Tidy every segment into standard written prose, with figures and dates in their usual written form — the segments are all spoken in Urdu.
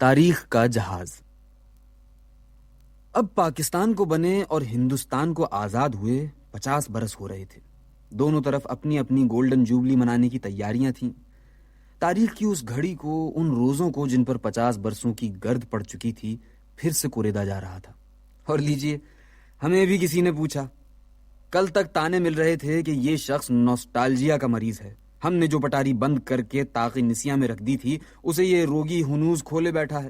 تاریخ کا جہاز. اب پاکستان کو بنے اور ہندوستان کو آزاد ہوئے 50 برس ہو رہے تھے. دونوں طرف اپنی اپنی گولڈن جوبلی منانے کی تیاریاں تھیں. تاریخ کی اس گھڑی کو، ان روزوں کو جن پر 50 برسوں کی گرد پڑ چکی تھی، پھر سے کوریدا جا رہا تھا. اور لیجئے، ہمیں بھی کسی نے پوچھا. کل تک تانے مل رہے تھے کہ یہ شخص نوسٹالجیا کا مریض ہے. ہم نے جو پٹاری بند کر کے طاق نسیاں میں رکھ دی تھی، اسے یہ روگی ہنوز کھولے بیٹھا ہے.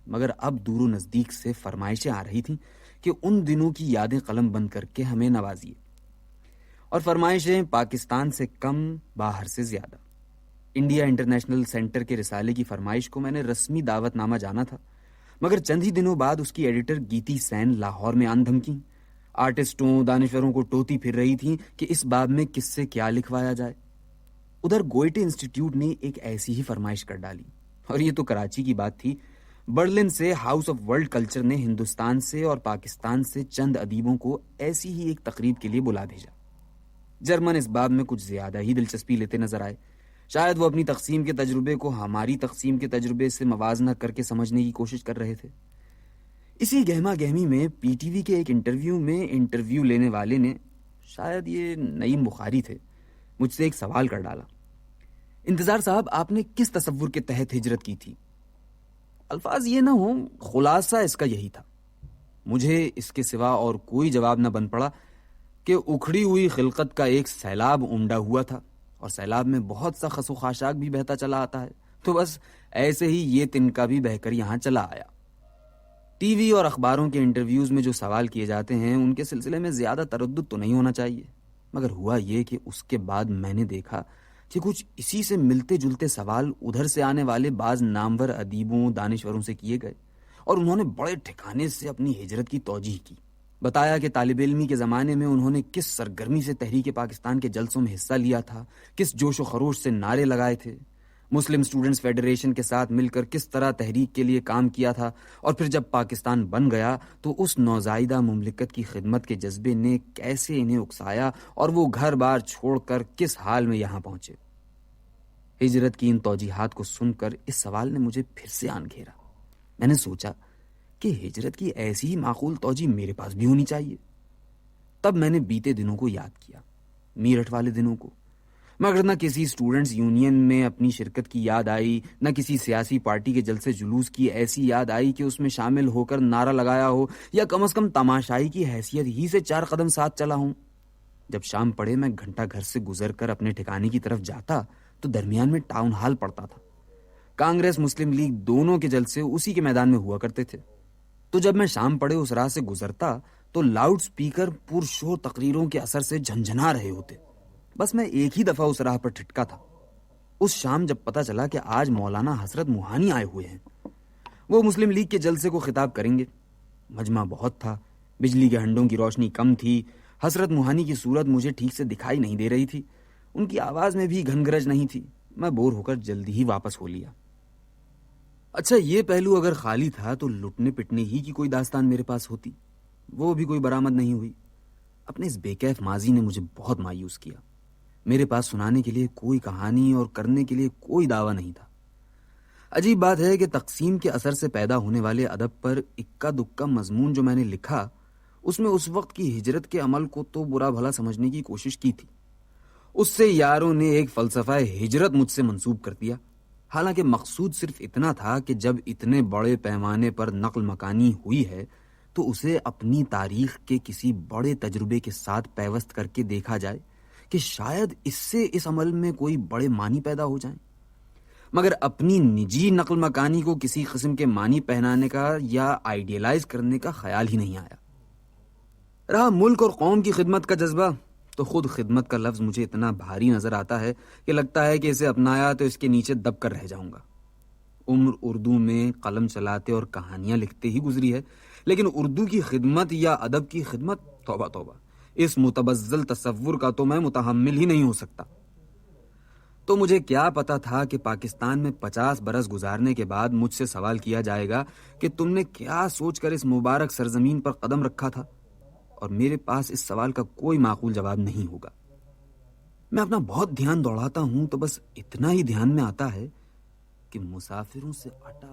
مگر اب دور و نزدیک سے فرمائشیں آ رہی تھیں کہ ان دنوں کی یادیں قلم بند کر کے ہمیں نوازیے. اور فرمائشیں پاکستان سے کم، باہر سے زیادہ. انڈیا انٹرنیشنل سینٹر کے رسالے کی فرمائش کو میں نے رسمی دعوت نامہ جانا تھا، مگر چند ہی دنوں بعد اس کی ایڈیٹر گیتی سین لاہور میں آن دھمکی. آرٹسٹوں، دانشوروں کو ٹوتی پھر رہی تھیں کہ اس باب میں کس سے کیا لکھوایا جائے. ادھر گوئٹے انسٹیٹیوٹ نے ایک ایسی ہی فرمائش کر ڈالی، اور یہ تو کراچی کی بات تھی. برلن سے ہاؤس آف ورلڈ کلچر نے ہندوستان سے اور پاکستان سے چند ادیبوں کو ایسی ہی ایک تقریب کے لیے بلا بھیجا. جرمن اس باب میں کچھ زیادہ ہی دلچسپی لیتے نظر آئے. شاید وہ اپنی تقسیم کے تجربے کو ہماری تقسیم کے تجربے سے موازنہ کر کے سمجھنے کی کوشش کر رہے تھے. اسی گہما گہمی میں پی ٹی وی کے ایک انٹرویو میں انٹرویو لینے والے نے، شاید یہ نعیم بخاری تھے، مجھ سے ایک سوال کر ڈالا. انتظار صاحب، آپ نے کس تصور کے تحت ہجرت کی تھی؟ الفاظ یہ نہ ہوں، خلاصہ اس کا یہی تھا. مجھے اس کے سوا اور کوئی جواب نہ بن پڑا کہ اکھڑی ہوئی خلقت کا ایک سیلاب امڈا ہوا تھا، اور سیلاب میں بہت سا خس و خاشاک بھی بہتا چلا آتا ہے. تو بس ایسے ہی یہ تنکا بھی بہہ کر یہاں چلا آیا. ٹی وی اور اخباروں کے انٹرویوز میں جو سوال کیے جاتے ہیں، ان کے سلسلے میں زیادہ تردد تو نہیں ہونا چاہیے. مگر ہوا یہ کہ اس کے بعد میں نے دیکھا کہ کچھ اسی سے ملتے جلتے سوال ادھر سے آنے والے بعض نامور ادیبوں، دانشوروں سے کیے گئے، اور انہوں نے بڑے ٹھکانے سے اپنی ہجرت کی توجیح کی. بتایا کہ طالب علمی کے زمانے میں انہوں نے کس سرگرمی سے تحریک پاکستان کے جلسوں میں حصہ لیا تھا، کس جوش و خروش سے نعرے لگائے تھے، مسلم اسٹوڈنٹس فیڈریشن کے ساتھ مل کر کس طرح تحریک کے لیے کام کیا تھا، اور پھر جب پاکستان بن گیا تو اس نوزائیدہ مملکت کی خدمت کے جذبے نے کیسے انہیں اکسایا، اور وہ گھر بار چھوڑ کر کس حال میں یہاں پہنچے. ہجرت کی ان توجیحات کو سن کر اس سوال نے مجھے پھر سے آن گھیرا. میں نے سوچا کہ ہجرت کی ایسی ہی معقول توجیح میرے پاس بھی ہونی چاہیے. تب میں نے بیتے دنوں کو یاد کیا، میرٹھ والے دنوں کو. مگر نہ کسی اسٹوڈنٹس یونین میں اپنی شرکت کی یاد آئی، نہ کسی سیاسی پارٹی کے جلسے جلوس کی ایسی یاد آئی کہ اس میں شامل ہو کر نعرہ لگایا ہو، یا کم از کم تماشائی کی حیثیت ہی سے 4 قدم ساتھ چلا ہوں. جب شام پڑے میں گھنٹہ گھر سے گزر کر اپنے ٹھکانے کی طرف جاتا تو درمیان میں ٹاؤن ہال پڑتا تھا. کانگریس مسلم لیگ دونوں کے جلسے اسی کے میدان میں ہوا کرتے تھے. تو جب میں شام پڑے اس راہ سے گزرتا تو لاؤڈ سپیکر پرشور تقریروں کے اثر سے جھنجھنا رہے ہوتے. بس میں ایک ہی دفعہ اس راہ پر ٹھٹکا تھا. اس شام جب پتا چلا کہ آج مولانا حسرت موہانی آئے ہوئے ہیں، وہ مسلم لیگ کے جلسے کو خطاب کریں گے. مجمع بہت تھا، بجلی کے ہنڈوں کی روشنی کم تھی، حسرت موہانی کی صورت مجھے ٹھیک سے دکھائی نہیں دے رہی تھی، ان کی آواز میں بھی گھن گرج نہیں تھی. میں بور ہو کر جلدی ہی واپس ہو لیا. اچھا، یہ پہلو اگر خالی تھا تو لٹنے پٹنے ہی کی کوئی داستان میرے پاس ہوتی. وہ بھی کوئی برآمد نہیں ہوئی. اپنے اس بے کیف ماضی نے مجھے بہت مایوس کیا. میرے پاس سنانے کے لیے کوئی کہانی اور کرنے کے لیے کوئی دعویٰ نہیں تھا. عجیب بات ہے کہ تقسیم کے اثر سے پیدا ہونے والے ادب پر اکا دکا مضمون جو میں نے لکھا، اس میں اس وقت کی ہجرت کے عمل کو تو برا بھلا سمجھنے کی کوشش کی تھی. اس سے یاروں نے ایک فلسفہ ہجرت مجھ سے منسوب کر دیا. حالانکہ مقصود صرف اتنا تھا کہ جب اتنے بڑے پیمانے پر نقل مکانی ہوئی ہے تو اسے اپنی تاریخ کے کسی بڑے تجربے کے ساتھ پیوست کر کے دیکھا جائے کہ شاید اس سے اس عمل میں کوئی بڑے معنی پیدا ہو جائیں. مگر اپنی نجی نقل مکانی کو کسی قسم کے معنی پہنانے کا یا آئیڈیلائز کرنے کا خیال ہی نہیں آیا. رہا ملک اور قوم کی خدمت کا جذبہ، تو خود خدمت کا لفظ مجھے اتنا بھاری نظر آتا ہے کہ لگتا ہے کہ اسے اپنایا تو اس کے نیچے دب کر رہ جاؤں گا. عمر اردو میں قلم چلاتے اور کہانیاں لکھتے ہی گزری ہے، لیکن اردو کی خدمت یا ادب کی خدمت، توبہ توبہ، اس متبذل تصور کا تو میں متحمل ہی نہیں ہو سکتا. تو مجھے کیا پتا تھا کہ پاکستان میں 50 برس گزارنے کے بعد مجھ سے سوال کیا جائے گا کہ تم نے کیا سوچ کر اس مبارک سرزمین پر قدم رکھا تھا، اور میرے پاس اس سوال کا کوئی معقول جواب نہیں ہوگا. میں اپنا بہت دھیان دوڑاتا ہوں تو بس اتنا ہی دھیان میں آتا ہے کہ مسافروں سے اٹا